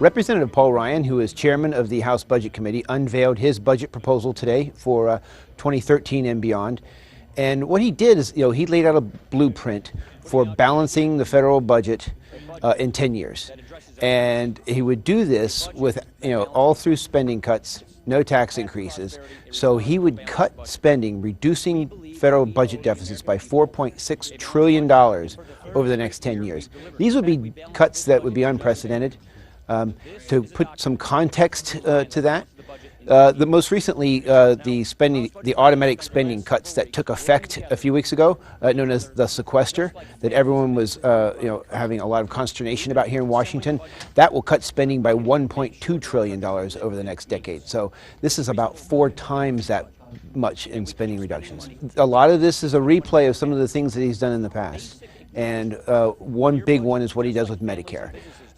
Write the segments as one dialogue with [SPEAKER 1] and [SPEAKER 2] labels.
[SPEAKER 1] Representative Paul Ryan, who is chairman of the House Budget Committee, unveiled his budget proposal today for 2013 and beyond. And what he did is, he laid out a blueprint for balancing the federal budget in 10 years. And he would do this with, all through spending cuts, no tax increases. So he would cut spending, reducing federal budget deficits by $4.6 trillion over the next 10 years. These would be cuts that would be unprecedented. To put some context to that, the most recently the automatic spending cuts that took effect a few weeks ago, known as the sequester, that everyone was having a lot of consternation about here in Washington, that will cut spending by $1.2 trillion over the next decade. So this is about 4 times that much in spending reductions. A lot of this is a replay of some of the things that he's done in the past, and one big one is what he does with Medicare.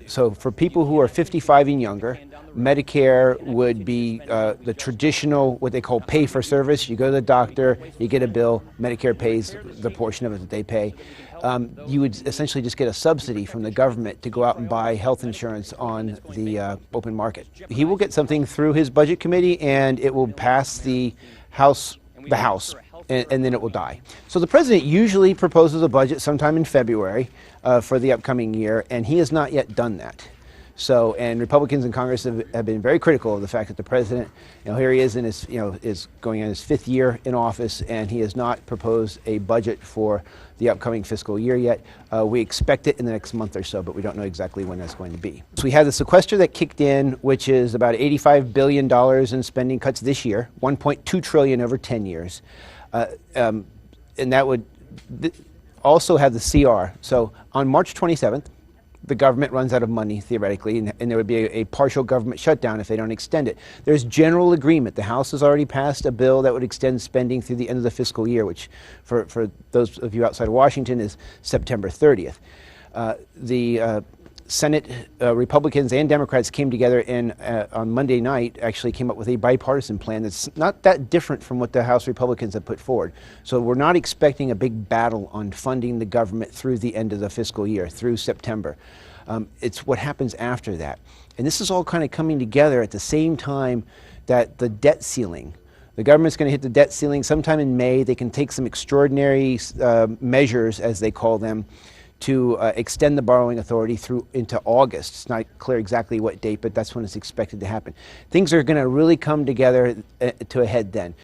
[SPEAKER 1] So for people who are 55 and younger, Medicare would be the traditional, what they call pay for service. You go to the doctor, you get a bill, Medicare pays the portion of it that they pay. You would essentially just get a subsidy from the government to go out and buy health insurance on the open market. He will get something through his budget committee, and it will pass the House, and then it will die. So the president usually proposes a budget sometime in February for the upcoming year, and he has not yet done that. So, and Republicans in Congress have been very critical of the fact that the president, here he is in his, is going on his 5th year in office, and he has not proposed a budget for the upcoming fiscal year yet. We expect it in the next month or so, but we don't know exactly when that's going to be. So we have the sequester that kicked in, which is about $85 billion in spending cuts this year, $1.2 trillion over 10 years. And that would also have the CR. So on March 27th, the government runs out of money, theoretically, and there would be a partial government shutdown if they don't extend it. There's general agreement. The House has already passed a bill that would extend spending through the end of the fiscal year, which for those of you outside of Washington is September 30th. The Senate Republicans and Democrats came together and on Monday night actually came up with a bipartisan plan that's not that different from what the House Republicans have put forward. So we're not expecting a big battle on funding the government through the end of the fiscal year, through September. It's what happens after that. And this is all kind of coming together at the same time that the debt ceiling. The government's going to hit the debt ceiling sometime in May. They can take some extraordinary measures, as they call them, to extend the borrowing authority through into August. It's not clear exactly what date, but that's when it's expected to happen. Things are going to really come together to a head then.